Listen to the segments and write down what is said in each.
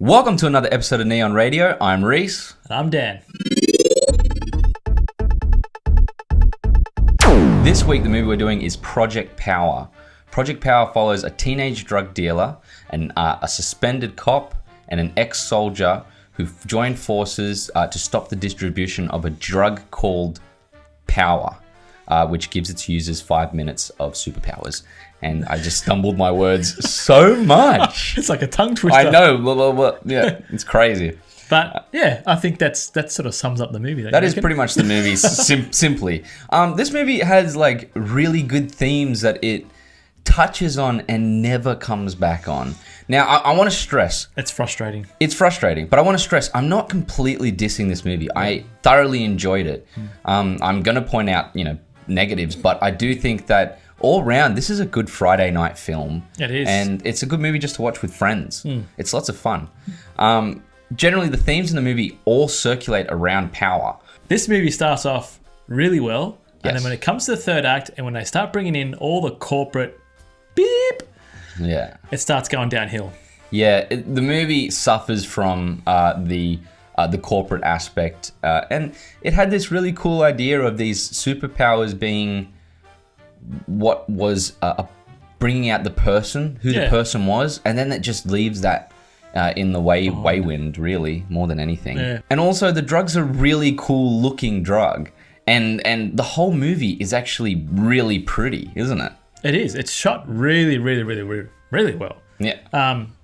Welcome to another episode of Neon Radio. I'm Reece. And I'm Dan. This week, the movie we're doing is Project Power. Project Power follows a teenage drug dealer, and a suspended cop, and an ex-soldier who've joined forces to stop the distribution of a drug called Power, which gives its users 5 minutes of superpowers. And I just stumbled my words so much. It's like a tongue twister. I know. Yeah, it's crazy. But yeah, I think that sort of sums up the movie. That is pretty much the movie, simply. This movie has like really good themes that it touches on and never comes back on. Now, I want to stress. It's frustrating. It's frustrating, but I want to stress, I'm not completely dissing this movie. I thoroughly enjoyed it. I'm going to point out, negatives, but I do think that all round, this is a good Friday night film. It is. And it's a good movie just to watch with friends. It's lots of fun. Generally, the themes in the movie all circulate around power. This movie starts off really well. Yes. And then when it comes to the third act and when they start bringing in all the corporate beep, it starts going downhill. Yeah, the movie suffers from the corporate aspect. And it had this really cool idea of these superpowers being what was bringing out the person, who the person was, and then it just leaves that in the wayward, really, more than anything. Yeah. And also, the drug's a really cool looking drug, and the whole movie is actually really pretty, isn't it? It is. It's shot really, really, really, really, really well. Yeah. On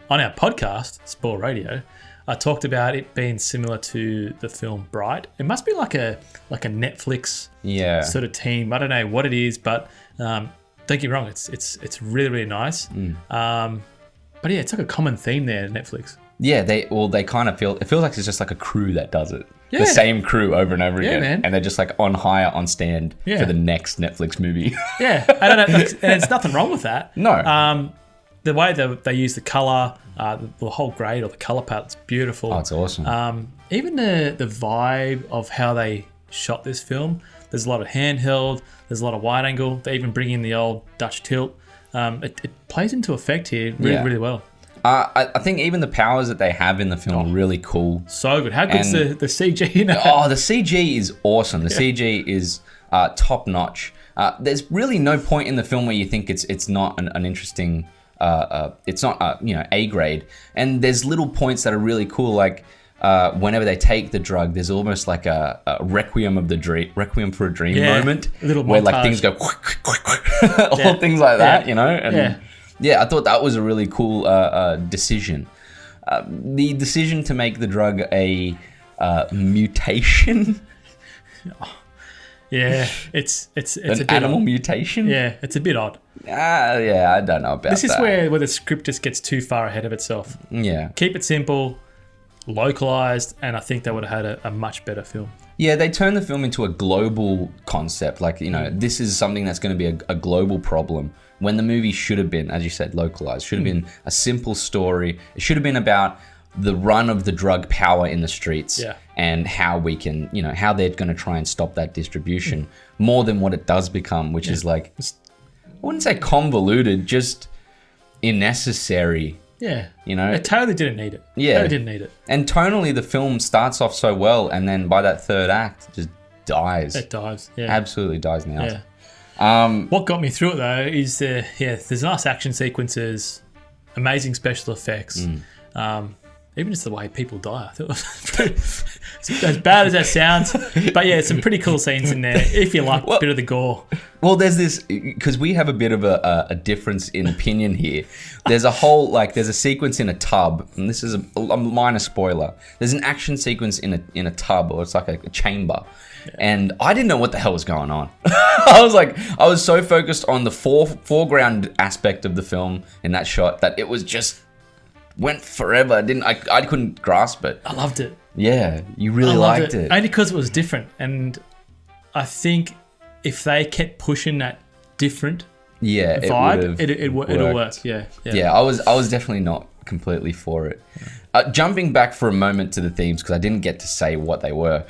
our podcast, Spore Radio, I talked about it being similar to the film Bright. It must be like a Netflix sort of team. I don't know what it is, but don't get me wrong, it's really, really nice. But yeah, it's like a common theme there, Netflix. Yeah, they kind of it feels like it's just like a crew that does it. Yeah. The same crew over and over again. Man. And they're just like on hire, on stand for the next Netflix movie. Yeah, I don't know, and there's nothing wrong with that. No. The way they use the color, the whole grade or the color palette's beautiful. Oh, it's awesome. Even the vibe of how they shot this film, there's a lot of handheld, there's a lot of wide angle. They even bring in the old Dutch tilt. It plays into effect here really well. I think even the powers that they have in the film are really cool. So good. How good's the CG in it? Oh, the CG is awesome. The CG is top notch. There's really no point in the film where you think it's not an interesting. It's not A grade. And there's little points that are really cool, like whenever they take the drug, there's almost like a requiem for a dream moment, where like things go all things like that, And I thought that was a really cool decision. The decision to make the drug a mutation. Yeah, it's an a bit animal odd. mutation. Yeah, it's a bit odd. I don't know about that. This is where the script just gets too far ahead of itself. Yeah. Keep it simple, localized, and I think they would have had a much better film. Yeah, they turned the film into a global concept. Like, this is something that's going to be a global problem, when the movie should have been, as you said, localized. Should have been a simple story. It should have been about the run of the drug power in the streets and how we can, how they're going to try and stop that distribution more than what it does become, which is like, I wouldn't say convoluted, just unnecessary. Yeah. It totally didn't need it. Yeah. Totally didn't need it. And tonally, the film starts off so well, and then by that third act, it just dies. It dies. Yeah. Absolutely dies now. Yeah. What got me through it though is there's nice action sequences, amazing special effects. Even just the way people die, I thought it was pretty, as bad as that sounds. But yeah, some pretty cool scenes in there if you like a bit of the gore. Well, there's this, because we have a bit of a difference in opinion here. There's a sequence in a tub, and this is a minor spoiler. There's an action sequence in a tub, or it's like a chamber. Yeah. And I didn't know what the hell was going on. I was so focused on the foreground aspect of the film in that shot that it was just went forever. I couldn't grasp it. I loved it. Yeah, you really liked it. Only because it was different. And I think if they kept pushing that different vibe, it'll work. Yeah, I was definitely not completely for it. Jumping back for a moment to the themes, because I didn't get to say what they were.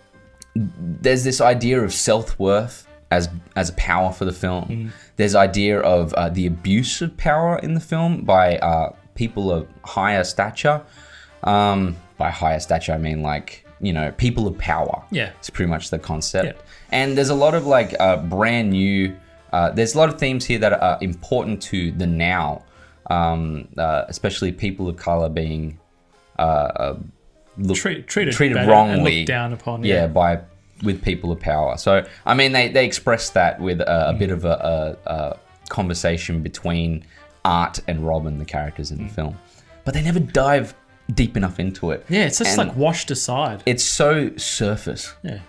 There's this idea of self-worth as a power for the film. There's idea of the abuse of power in the film by people of higher stature. By higher stature, I mean like, people of power. Yeah. It's pretty much the concept. Yeah. And there's a lot of like brand new, there's a lot of themes here that are important to the now, especially people of color being treated wrongly and looked down upon. With people of power. So, I mean, they express that with a bit of a conversation between Art and Robin, the characters in the film. But they never dive deep enough into it. Yeah, it's just like washed aside. It's so surface. Yeah.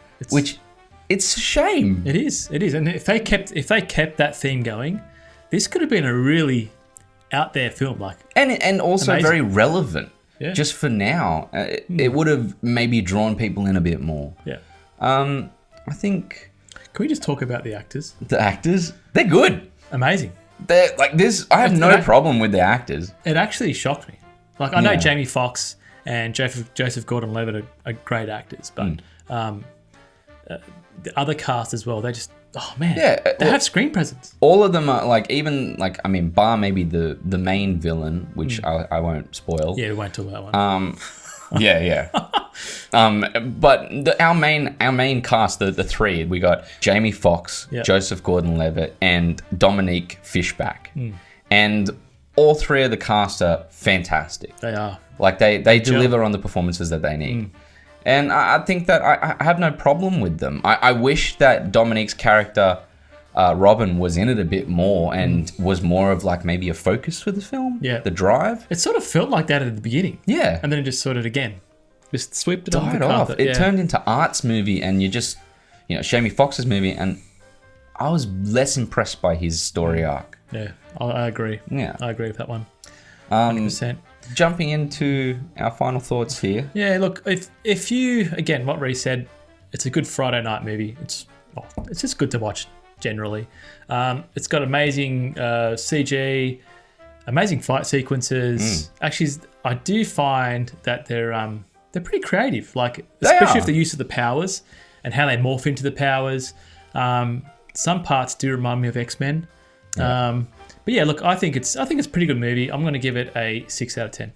It's a shame. It is. And if they kept that theme going, this could have been a really out there film, like, and also amazing. Very relevant. Yeah. Just for now, it would have maybe drawn people in a bit more. Yeah. I think. Can we just talk about the actors? The actors, they're good. Amazing. They're like this. I have no problem with the actors. It actually shocked me. Like, I know Jamie Foxx and Joseph Gordon-Levitt are great actors, but the other cast as well, they just, they have screen presence. All of them are like, even like, I mean, bar maybe the main villain, which I won't spoil. Yeah, we won't talk about that one. Yeah. But our main cast, the three, we got Jamie Foxx, Joseph Gordon-Levitt, and Dominique Fishback, and all three of the cast are fantastic. They are. Like they deliver on the performances that they need. And I think that I have no problem with them. I wish that Dominique's character, Robin, was in it a bit more and was more of like maybe a focus for the film. Yeah. The drive. It sort of felt like that at the beginning. Yeah. And then it just sort of, again, just swept it died off. It turned into Art's movie and Jamie Foxx's movie, and I was less impressed by his story arc. Yeah, I agree. Yeah. I agree with that one. 100%. Jumping into our final thoughts here. Yeah, look, if you, again, what Reece said, it's a good Friday night movie. It's just good to watch generally. It's got amazing CG, amazing fight sequences. Actually, I do find that they're pretty creative. Like, especially with the use of the powers and how they morph into the powers. Some parts do remind me of X-Men. Yeah. But yeah, look, I think it's a pretty good movie. I'm going to give it a 6 out of 10.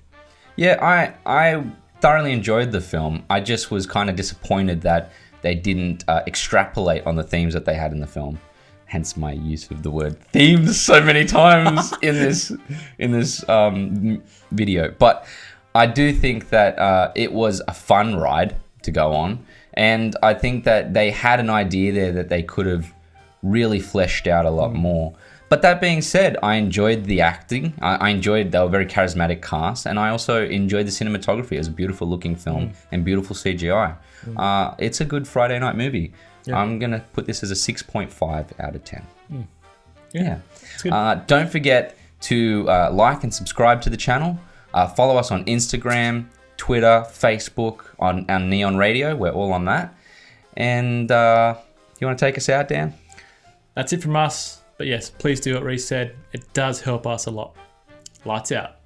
Yeah, I thoroughly enjoyed the film. I just was kind of disappointed that they didn't extrapolate on the themes that they had in the film. Hence my use of the word themes so many times in this video. But I do think that it was a fun ride to go on, and I think that they had an idea there that they could have really fleshed out a lot more. But that being said, I enjoyed the acting. I enjoyed, they were a very charismatic cast, and I also enjoyed the cinematography. It was a beautiful looking film and beautiful CGI. It's a good Friday night movie. Yeah. I'm going to put this as a 6.5 out of 10. Yeah. Don't forget to like and subscribe to the channel. Follow us on Instagram, Twitter, Facebook, on our Neon Radio. We're all on that. And you want to take us out, Dan? That's it from us. But yes, please do what Reece said. It does help us a lot. Lights out.